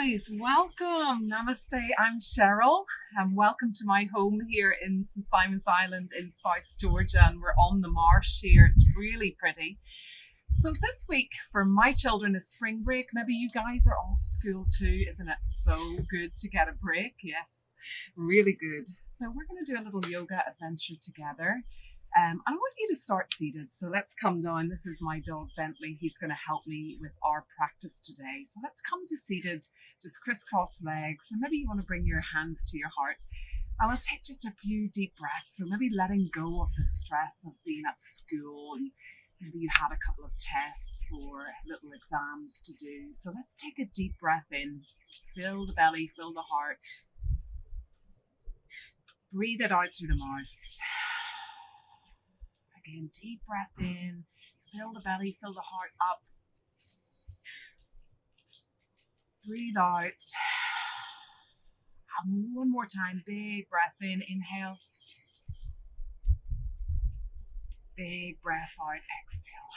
guys, welcome. Namaste, I'm Cheryl and welcome to my home here in St. Simon's Island in South Georgia, and we're on the marsh here. It's really pretty. So this week for my children is spring break. Maybe you guys are off school too. Isn't it so good to get a break? Yes, really good. So we're going to do a little yoga adventure together. I want you to start seated, so let's come down. This is my dog Bentley. He's going to help me with our practice today. So let's come to seated, just crisscross legs. And maybe you want to bring your hands to your heart. And we'll take just a few deep breaths. So maybe letting go of the stress of being at school, and maybe you had a couple of tests or little exams to do. So let's take a deep breath in. Fill the belly, fill the heart. Breathe it out through the mouth. Again, deep breath in, fill the belly, fill the heart up. Breathe out. And one more time, big breath in, inhale. Big breath out, exhale.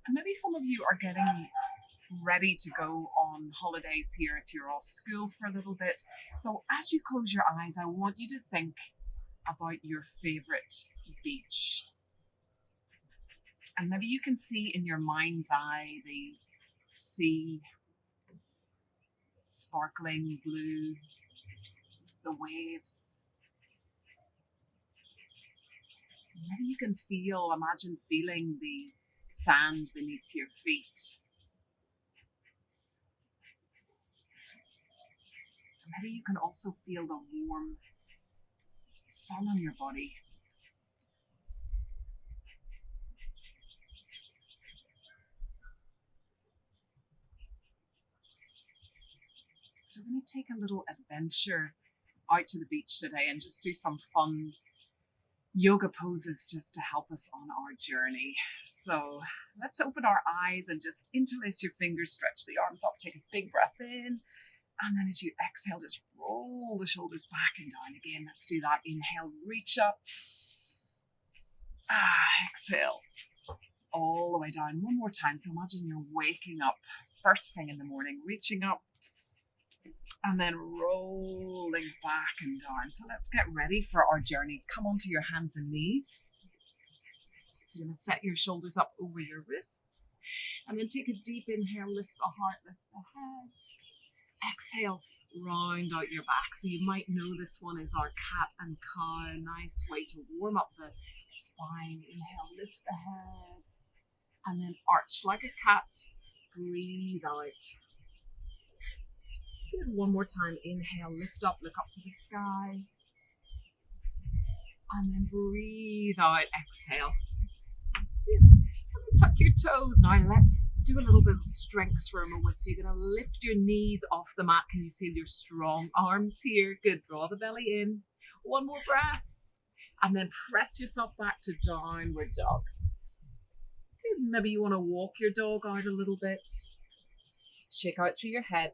And maybe some of you are getting ready to go on holidays here if you're off school for a little bit. So as you close your eyes, I want you to think about your favorite beach. And maybe you can see in your mind's eye the sea, sparkling blue, the waves. Maybe you can imagine feeling the sand beneath your feet. Maybe you can also feel the warm sun on your body. So we're going to take a little adventure out to the beach today and just do some fun yoga poses just to help us on our journey. So let's open our eyes and just interlace your fingers, stretch the arms up, take a big breath in. And then as you exhale, just roll the shoulders back and down again. Let's do that. Inhale, reach up. Exhale, all the way down. One more time. So imagine you're waking up first thing in the morning, reaching up and then rolling back and down. So let's get ready for our journey. Come onto your hands and knees. So you're going to set your shoulders up over your wrists. And then take a deep inhale, lift the heart, lift the head. Exhale, round out your back. So you might know this one is our cat and cow. Nice way to warm up the spine. Inhale, lift the head. And then arch like a cat. Breathe out. Good. One more time. Inhale, lift up, look up to the sky. And then breathe out. Exhale. Good. Tuck your toes. Now let's do a little bit of strength for a moment. So you're going to lift your knees off the mat. Can you feel your strong arms here? Good. Draw the belly in. One more breath. And then press yourself back to downward dog. Good. Maybe you want to walk your dog out a little bit. Shake out through your head.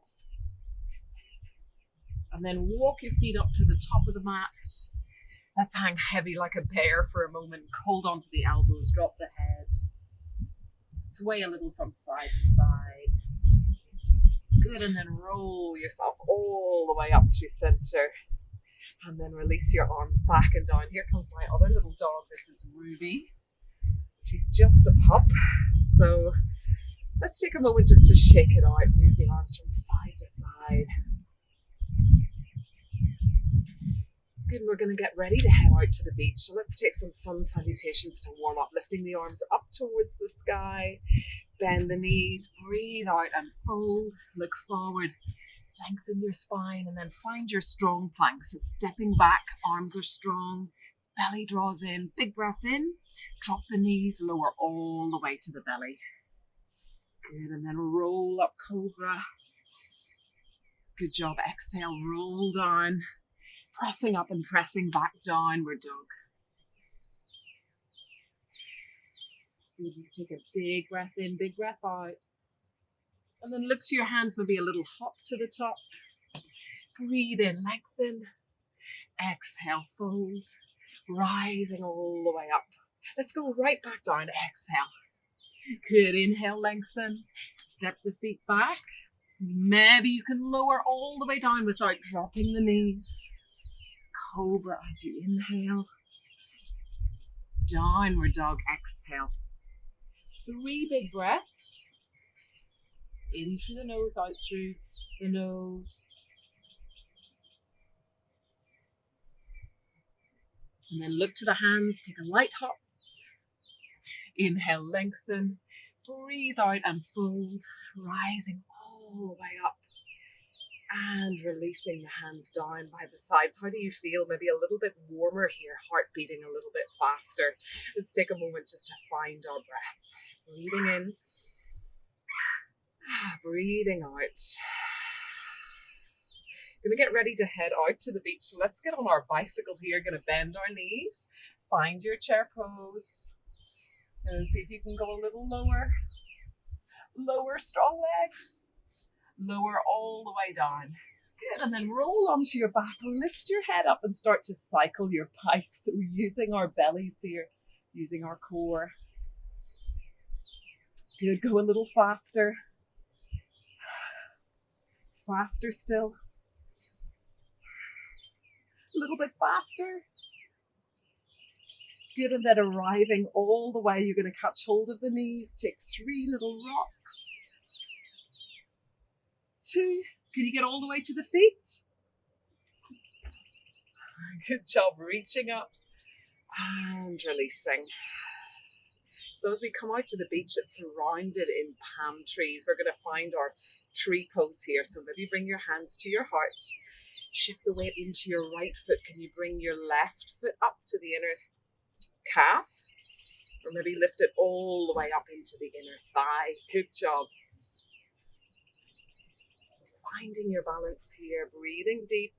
And then walk your feet up to the top of the mat. Let's hang heavy like a bear for a moment. Hold on to the elbows. Drop the head. Sway a little from side to side. Good, and then roll yourself all the way up through center. And then release your arms back and down. Here comes my other little dog. This is Ruby. She's just a pup. So let's take a moment just to shake it out. Move the arms from side to side. Good, and we're going to get ready to head out to the beach. So let's take some sun salutations to warm up, lifting the arms up towards the sky. Bend the knees, breathe out and fold. Look forward, lengthen your spine, and then find your strong plank. So stepping back, arms are strong, belly draws in, big breath in, drop the knees, lower all the way to the belly. Good, and then roll up cobra. Good job, exhale, roll down. Pressing up and pressing back, downward dog. Good. Take a big breath in, big breath out. And then look to your hands, maybe a little hop to the top. Breathe in, lengthen. Exhale, fold. Rising all the way up. Let's go right back down. Exhale. Good, inhale, lengthen. Step the feet back. Maybe you can lower all the way down without dropping the knees. Cobra as you inhale. Downward dog, exhale. 3 big breaths. In through the nose, out through the nose. And then look to the hands, take a light hop. Inhale, lengthen. Breathe out and fold, rising all the way up. And releasing the hands down by the sides. How do you feel? Maybe a little bit warmer here, heart beating a little bit faster. Let's take a moment just to find our breath. Breathing in, breathing out. Gonna get ready to head out to the beach. So let's get on our bicycle here. Gonna bend our knees, find your chair pose. And see if you can go a little lower. Lower, strong legs. Lower all the way down. Good, and then roll onto your back, lift your head up and start to cycle your bike. So we're using our bellies here, using our core. Good, go a little faster. Faster still. A little bit faster. Good, and then arriving all the way, you're going to catch hold of the knees, take 3 little rocks. 2, can you get all the way to the feet? Good job, reaching up and releasing. So as we come out to the beach, it's surrounded in palm trees. We're going to find our tree pose here. So maybe bring your hands to your heart. Shift the weight into your right foot. Can you bring your left foot up to the inner calf? Or maybe lift it all the way up into the inner thigh. Good job. So finding your balance here, breathing deep.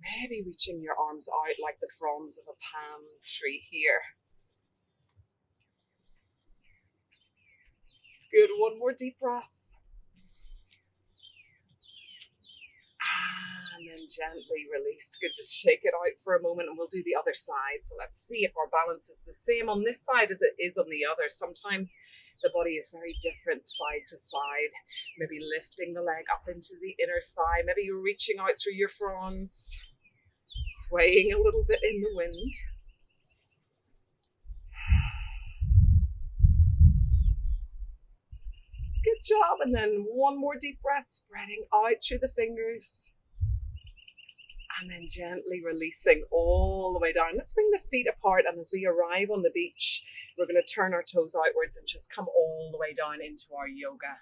Maybe reaching your arms out like the fronds of a palm tree here. Good, one more deep breath. And then gently release. Good, just shake it out for a moment and we'll do the other side. So let's see if our balance is the same on this side as it is on the other. Sometimes the body is very different side to side. Maybe lifting the leg up into the inner thigh. Maybe you're reaching out through your fronds. Swaying a little bit in the wind. Good job. And then one more deep breath, spreading out through the fingers. And then gently releasing all the way down. Let's bring the feet apart. And as we arrive on the beach, we're going to turn our toes outwards and just come all the way down into our yoga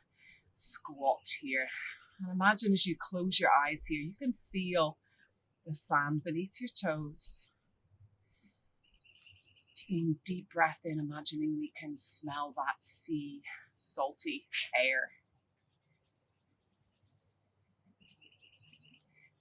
squat here. And imagine as you close your eyes here, you can feel the sand beneath your toes. Taking a deep breath in, imagining we can smell that sea, salty air.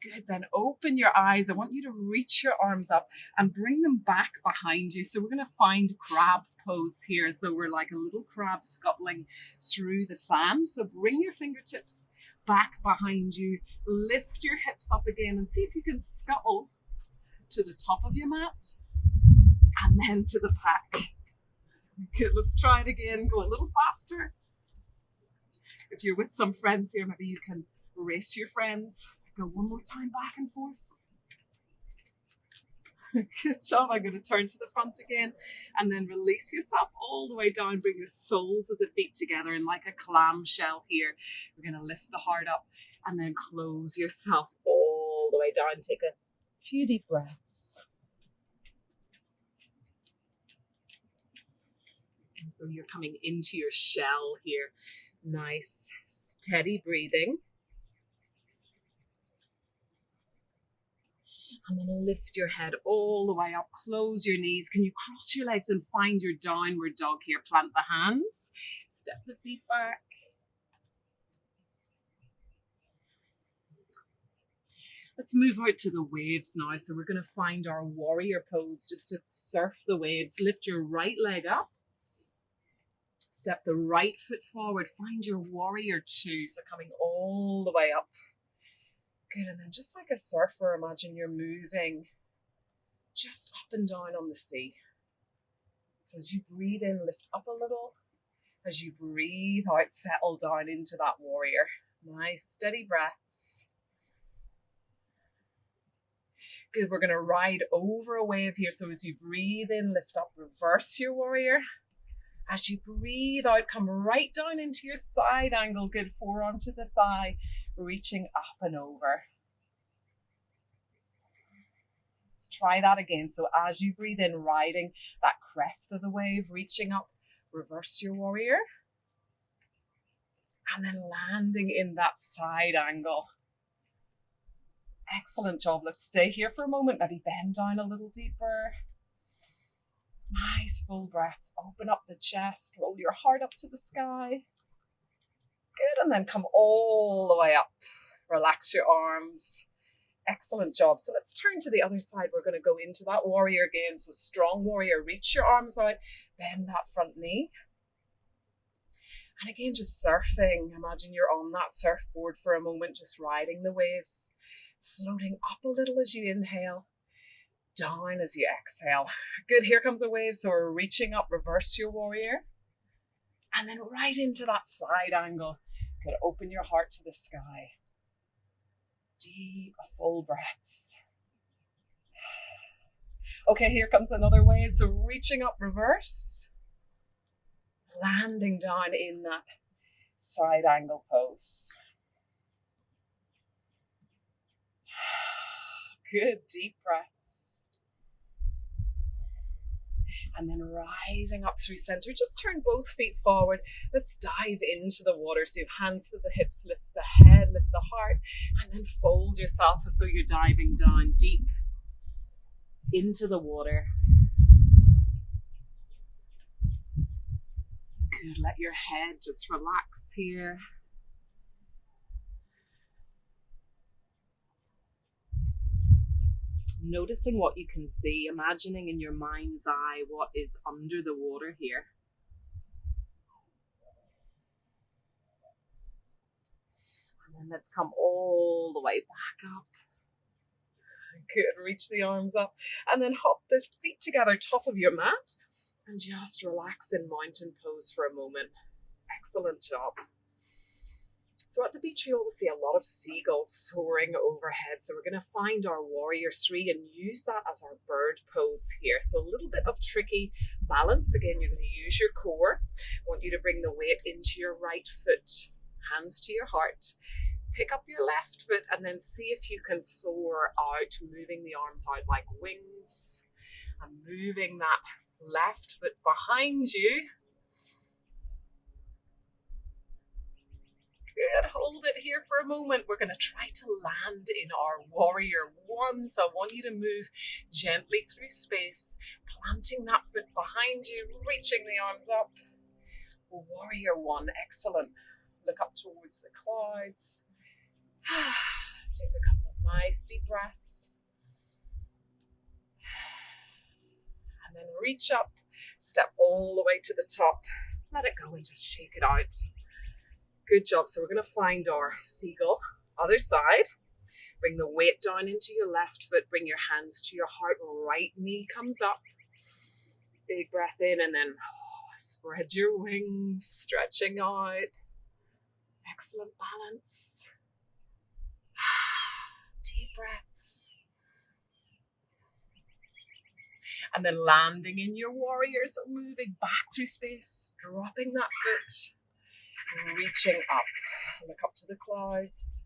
Good, then open your eyes. I want you to reach your arms up and bring them back behind you. So we're going to find crab pose here as though we're like a little crab scuttling through the sand. So bring your fingertips back behind you, lift your hips up again and see if you can scuttle to the top of your mat and then to the back. Good, let's try it again. Go a little faster. If you're with some friends here, maybe you can race your friends. Go one more time back and forth. Good job. I'm going to turn to the front again and then release yourself all the way down. Bring the soles of the feet together in like a clamshell here. We're going to lift the heart up and then close yourself all the way down. Take a few deep breaths. And so you're coming into your shell here. Nice, steady breathing. And then lift your head all the way up, close your knees. Can you cross your legs and find your downward dog here? Plant the hands, step the feet back. Let's move out to the waves now. So we're going to find our warrior pose just to surf the waves. Lift your right leg up. Step the right foot forward. Find your warrior 2. So coming all the way up. Good, and then just like a surfer, imagine you're moving just up and down on the sea. So as you breathe in, lift up a little. As you breathe out, settle down into that warrior. Nice, steady breaths. Good, we're going to ride over a wave here. So as you breathe in, lift up, reverse your warrior. As you breathe out, come right down into your side angle. Good, forearm to the thigh, reaching up and over. Let's try that again. So as you breathe in, riding that crest of the wave, reaching up, reverse your warrior. And then landing in that side angle. Excellent job. Let's stay here for a moment. Maybe bend down a little deeper. Nice full breaths. Open up the chest. Roll your heart up to the sky. Good. And then come all the way up. Relax your arms. Excellent job. So let's turn to the other side. We're going to go into that warrior again. So strong warrior. Reach your arms out. Bend that front knee. And again, just surfing. Imagine you're on that surfboard for a moment, just riding the waves. Floating up a little as you inhale. Down as you exhale. Good, here comes a wave. So we're reaching up, reverse your warrior. And then right into that side angle. Good, open your heart to the sky. Deep, full breaths. Okay, here comes another wave. So reaching up, reverse. Landing down in that side angle pose. Good, deep breaths. And then rising up through center. Just turn both feet forward. Let's dive into the water. So you have hands to the hips, lift the head, lift the heart, and then fold yourself as though you're diving down deep into the water. Good, let your head just relax here. Noticing what you can see, imagining in your mind's eye what is under the water here. And then let's come all the way back up. Good, reach the arms up and then hop the feet together, top of your mat, and just relax in mountain pose for a moment. Excellent job. So at the beach, we always see a lot of seagulls soaring overhead. So we're going to find our warrior three and use that as our bird pose here. So a little bit of tricky balance. Again, you're going to use your core. I want you to bring the weight into your right foot, hands to your heart. Pick up your left foot and then see if you can soar out, moving the arms out like wings and moving that left foot behind you. Good, hold it here for a moment. We're going to try to land in our warrior one. So I want you to move gently through space, planting that foot behind you, reaching the arms up. Warrior one, excellent. Look up towards the clouds. Take a couple of nice deep breaths. And then reach up, step all the way to the top. Let it go and just shake it out. Good job. So we're going to find our seagull. Other side. Bring the weight down into your left foot. Bring your hands to your heart. Right knee comes up. Big breath in and then spread your wings, stretching out. Excellent balance. Deep breaths. And then landing in your warrior. So moving back through space, dropping that foot. Reaching up, look up to the clouds.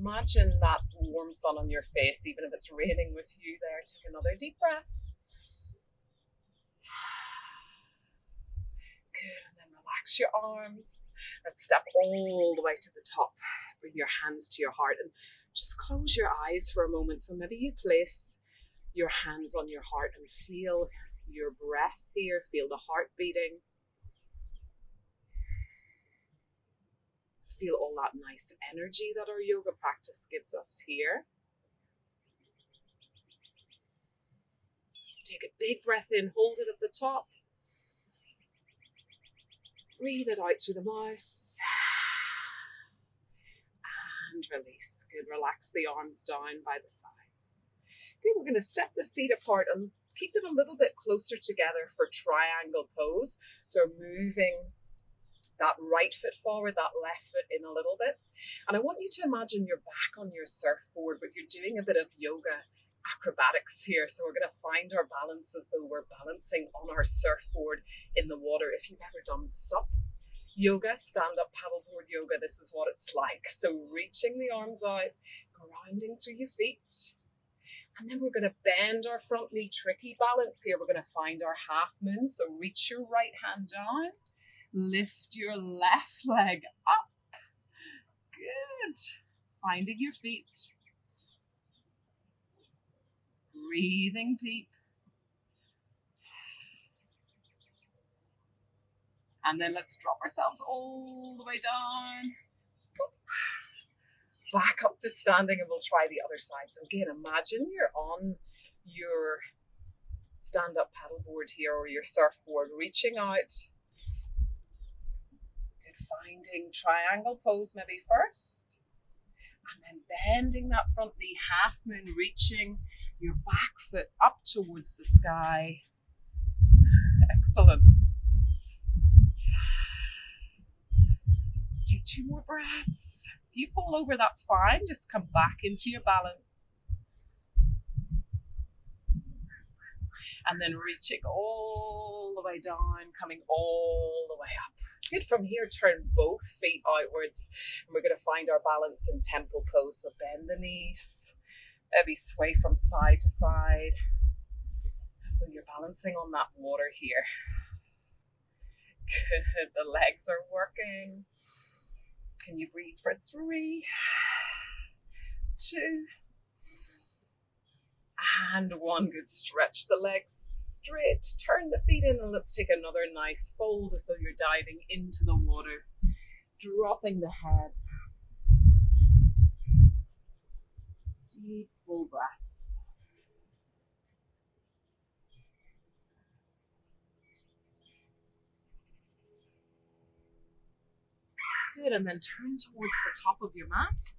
Imagine that warm sun on your face, even if it's raining with you there. Take another deep breath. Good, and then relax your arms. Let's step all the way to the top. Bring your hands to your heart and just close your eyes for a moment. So maybe you place your hands on your heart and feel your breath here, feel the heart beating. Just feel all that nice energy that our yoga practice gives us here. Take a big breath in, hold it at the top. Breathe it out through the mouth. And release. Good, relax the arms down by the sides. breaths. Good, we're going to step the feet apart and keep them a little bit closer together for triangle pose. So moving that right foot forward, that left foot in a little bit. And I want you to imagine you're back on your surfboard, but you're doing a bit of yoga acrobatics here. So we're going to find our balance as though we're balancing on our surfboard in the water. If you've ever done SUP yoga, stand-up paddleboard yoga, this is what it's like. So reaching the arms out, grounding through your feet. And then we're going to bend our front knee, tricky balance here. We're going to find our half moon. So reach your right hand down, lift your left leg up. Good. Finding your feet. Breathing deep. And then let's drop ourselves all the way down. Back up to standing, and we'll try the other side. So again, imagine you're on your stand-up paddleboard here or your surfboard, reaching out. Good, finding triangle pose maybe first. And then bending that front knee, half moon, reaching your back foot up towards the sky. Excellent. Let's take 2 more breaths. If you fall over, that's fine. Just come back into your balance. And then reaching all the way down, coming all the way up. Good. From here, turn both feet outwards. And we're going to find our balance in temple pose. So bend the knees, maybe sway from side to side. So you're balancing on that water here. Good. The legs are working. Can you breathe for 3, 2, and 1. Good. Stretch the legs straight. Turn the feet in, and let's take another nice fold as though you're diving into the water. Dropping the head. Deep, full breaths. Good, and then turn towards the top of your mat.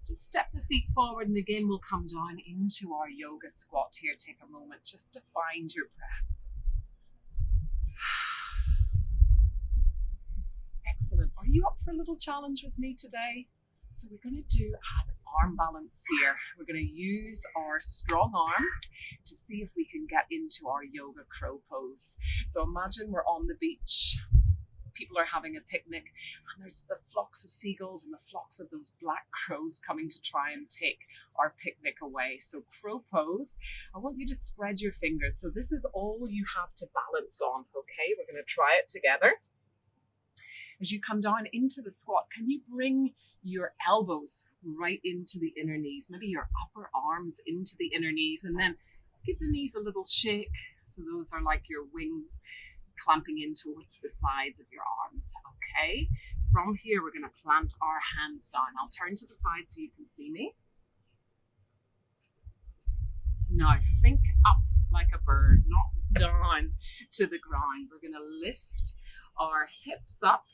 Just step the feet forward, and again we'll come down into our yoga squat here. Take a moment just to find your breath. Excellent. Are you up for a little challenge with me today? So we're going to do an arm balance here. We're going to use our strong arms to see if we can get into our yoga crow pose. So imagine we're on the beach. People are having a picnic, and there's the flocks of seagulls and the flocks of those black crows coming to try and take our picnic away. So crow pose, I want you to spread your fingers. So this is all you have to balance on, okay? We're going to try it together. As you come down into the squat, can you bring your elbows right into the inner knees, maybe your upper arms into the inner knees, and then give the knees a little shake. So those are like your wings clamping in towards the sides of your arms, okay? From here, we're going to plant our hands down. I'll turn to the side so you can see me. Now, think up like a bird, not down to the ground. We're going to lift our hips up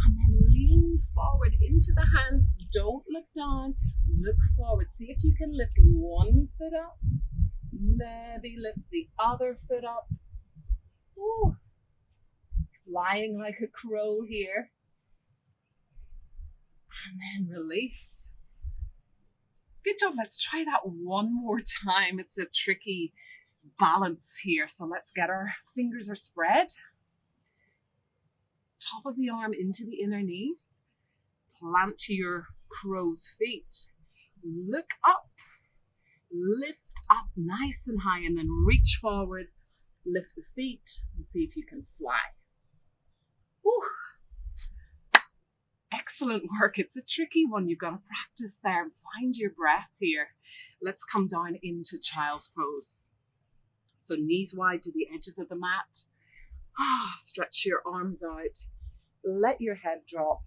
and then lean forward into the hands. Don't look down, look forward. See if you can lift one foot up, maybe lift the other foot up. Ooh. Flying like a crow here. And then release. Good job. Let's try that one more time. It's a tricky balance here. So let's get our fingers are spread. Top of the arm into the inner knees. Plant to your crow's feet. Look up. Lift up nice and high, and then reach forward. Lift the feet and see if you can fly. Woo. Excellent work. It's a tricky one. You've got to practice there and find your breath here. Let's come down into child's pose. So knees wide to the edges of the mat. Stretch your arms out. Let your head drop.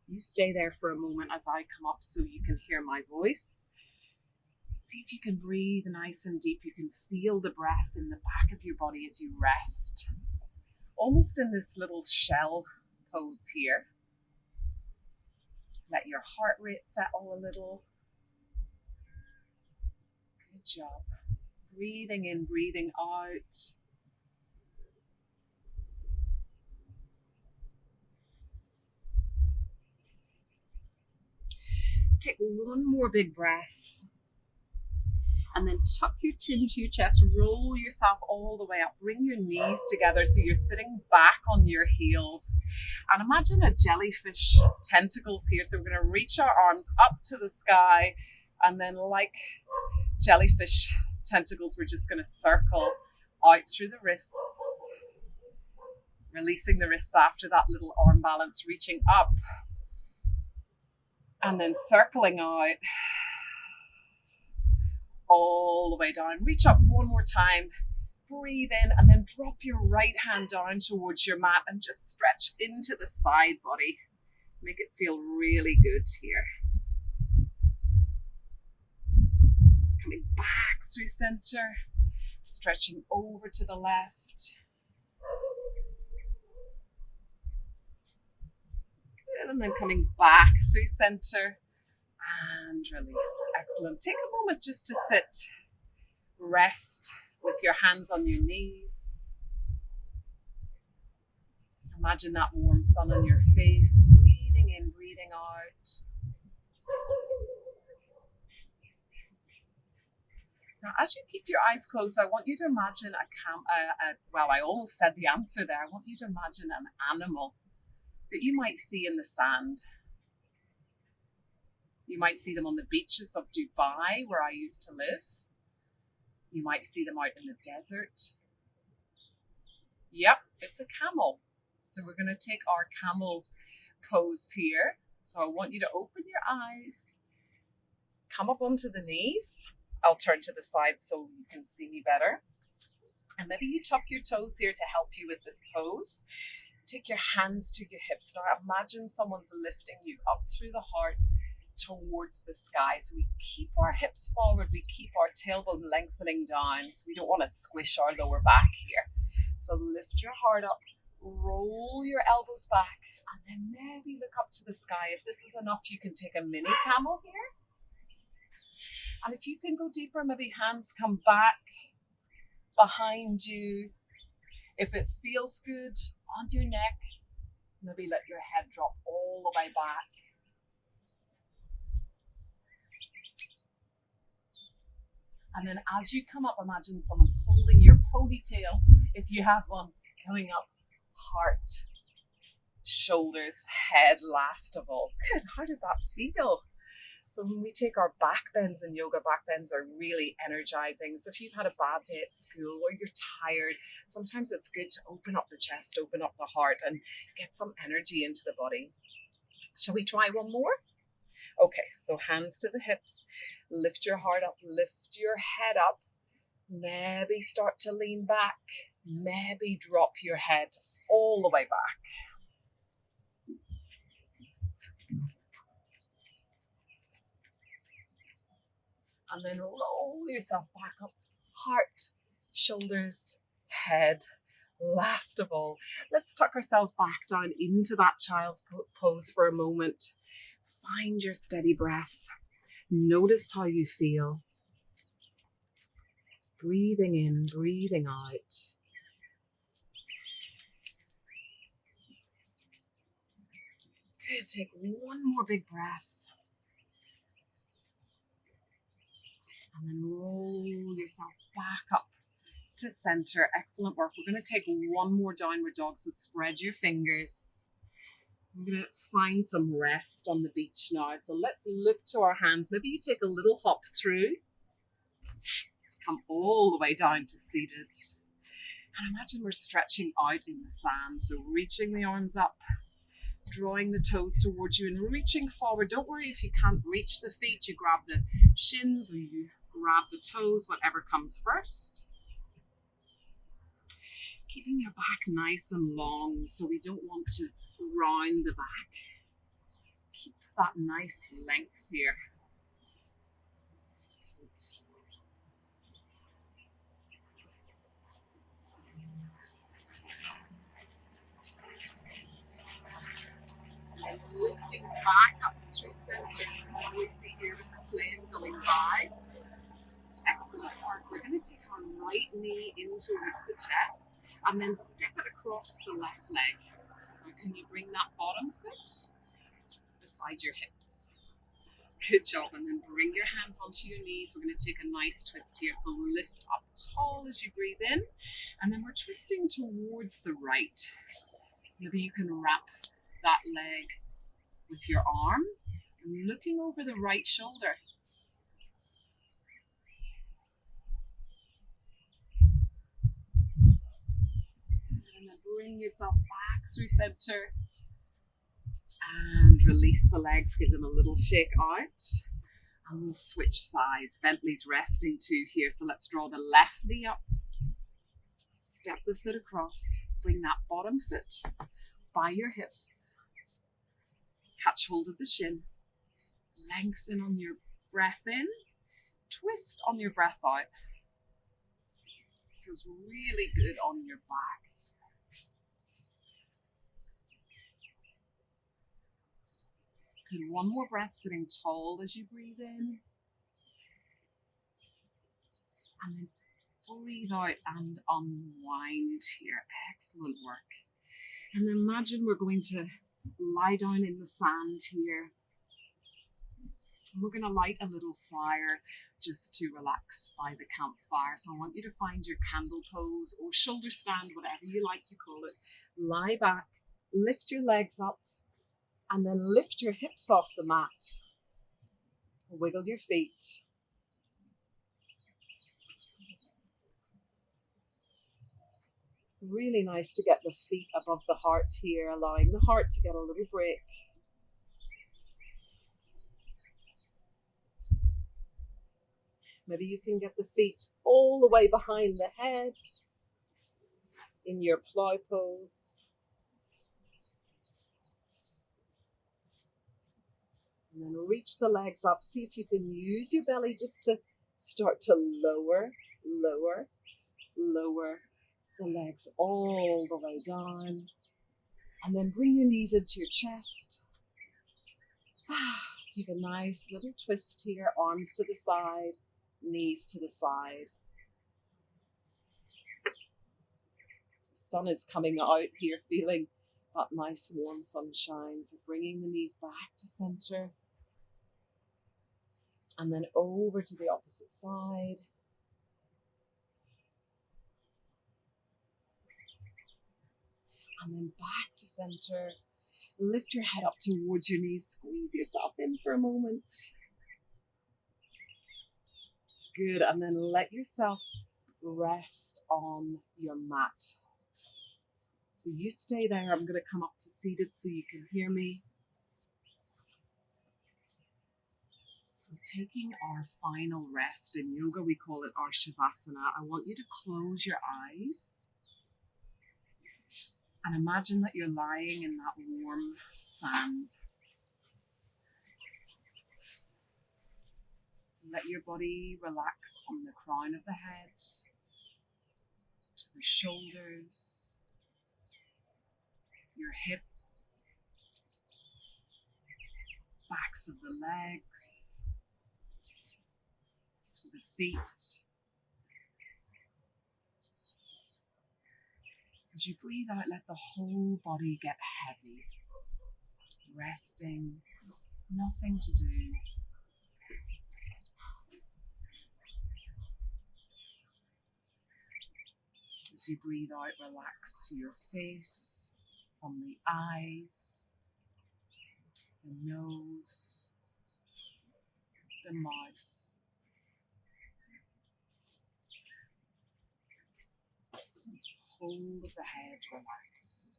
You stay there for a moment as I come up so you can hear my voice. See if you can breathe nice and deep. You can feel the breath in the back of your body as you rest. Almost in this little shell pose here. Let your heart rate settle a little. Good job. Breathing in, breathing out. Let's take one more big breath. And then tuck your chin to your chest, roll yourself all the way up, bring your knees together so you're sitting back on your heels. And imagine a jellyfish tentacles here. So we're going to reach our arms up to the sky, and then like jellyfish tentacles, we're just going to circle out through the wrists, releasing the wrists after that little arm balance, reaching up, and then circling out all the way down. Reach up one more time, breathe in, and then drop your right hand down towards your mat and just stretch into the side body. Make it feel really good here. Coming back through center, stretching over to the left. Good, and then coming back through center. And release. Excellent. Take a moment just to sit, rest with your hands on your knees. Imagine that warm sun on your face, breathing in, breathing out. Now, as you keep your eyes closed, I want you to imagine well, I almost said the answer there. I want you to imagine an animal that you might see in the sand. You might see them on the beaches of Dubai, where I used to live. You might see them out in the desert. Yep, it's a camel. So we're going to take our camel pose here. So I want you to open your eyes, come up onto the knees. I'll turn to the side so you can see me better. And maybe you tuck your toes here to help you with this pose. Take your hands to your hips. Now imagine someone's lifting you up through the heart towards the sky. So we keep our hips forward, we keep our tailbone lengthening down, so we don't want to squish our lower back here. So lift your heart up, roll your elbows back, and then maybe look up to the sky. If this is enough, you can take a mini camel here. And if you can go deeper, maybe hands come back behind you. If it feels good on your neck, maybe let your head drop all the way back. And then as you come up, imagine someone's holding your ponytail, if you have one, coming up, heart, shoulders, head last of all. Good, how did that feel? So when we take our back bends in yoga, back bends are really energizing. So if you've had a bad day at school or you're tired, sometimes it's good to open up the chest, open up the heart, and get some energy into the body. Shall we try one more? Okay, so hands to the hips, lift your heart up, lift your head up, maybe start to lean back, maybe drop your head all the way back. And then roll yourself back up, heart, shoulders, head. Last of all, let's tuck ourselves back down into that child's pose for a moment. Find your steady breath. Notice how you feel. Breathing in, breathing out. Good. Take one more big breath. And then roll yourself back up to center. Excellent work. We're going to take one more downward dog. So spread your fingers. We're going to find some rest on the beach now. So let's look to our hands. Maybe you take a little hop through. Come all the way down to seated. And imagine we're stretching out in the sand. So reaching the arms up, drawing the toes towards you and reaching forward. Don't worry if you can't reach the feet. You grab the shins or you grab the toes, whatever comes first. Keeping your back nice and long so we don't want to round the back. Keep that nice length here. Good. then lifting back up through center. So noisy here with the plane going by. Excellent work. We're going to take our right knee in towards the chest and then step it across the left leg. Now can you bring that bottom foot beside your hips? Good job. And then bring your hands onto your knees. We're going to take a nice twist here. So lift up tall as you breathe in. And then we're twisting towards the right. Maybe you can wrap that leg with your arm and looking over the right shoulder. And then bring yourself back through center. And release the legs, give them a little shake out. And we'll switch sides. Bentley's resting too here. So let's draw the left knee up. Step the foot across. Bring that bottom foot by your hips. Catch hold of the shin. Lengthen on your breath in. Twist on your breath out. Feels really good on your back. Good. One more breath, sitting tall as you breathe in. And then breathe out and unwind here. Excellent work. And then imagine we're going to lie down in the sand here. And we're going to light a little fire just to relax by the campfire. So I want you to find your candle pose or shoulder stand, whatever you like to call it. Lie back, lift your legs up, and then lift your hips off the mat. Wiggle your feet. Really nice to get the feet above the heart here, allowing the heart to get a little break. Maybe you can get the feet all the way behind the head in your plow pose. And then reach the legs up. See if you can use your belly just to start to lower the legs all the way down. And then bring your knees into your chest. Take a nice little twist here, arms to the side, knees to the side. The sun is coming out here, feeling that nice warm sunshine. So bringing the knees back to center. And then over to the opposite side. And then back to center. Lift your head up towards your knees. Squeeze yourself in for a moment. Good. And then let yourself rest on your mat. So you stay there. I'm going to come up to seated so you can hear me. So taking our final rest in yoga, we call it our Shavasana. I want you to close your eyes and imagine that you're lying in that warm sand. Let your body relax from the crown of the head to the shoulders, your hips, backs of the legs, to the feet. As you breathe out, let the whole body get heavy, resting, nothing to do. As you breathe out, relax your face from the eyes, the nose, the mouth. Whole of the head relaxed.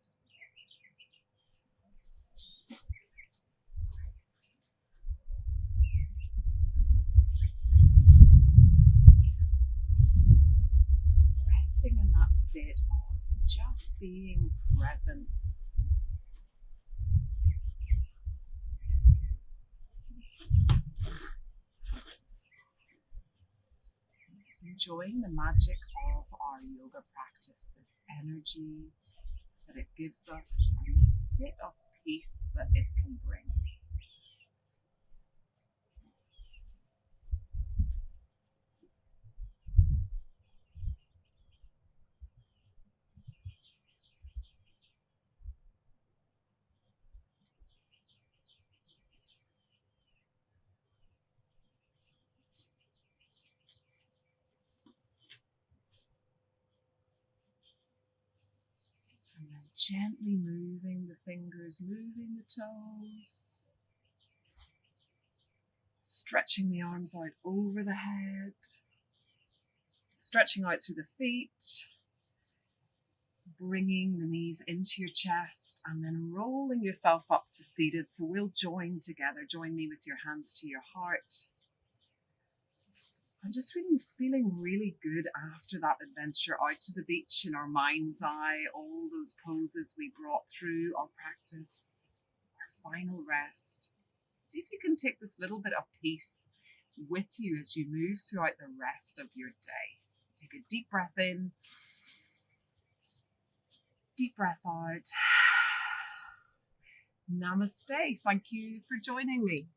Resting in that state of just being present. Enjoying the magic of our yoga practice, this energy that it gives us, and the state of peace that it can bring. And then gently moving the fingers, moving the toes, stretching the arms out over the head, stretching out through the feet, bringing the knees into your chest and then rolling yourself up to seated. So we'll join together. Join me with your hands to your heart. I'm just really feeling really good after that adventure out to the beach in our mind's eye, all those poses we brought through our practice, our final rest. See if you can take this little bit of peace with you as you move throughout the rest of your day. Take a deep breath in, deep breath out. Namaste. Thank you for joining me.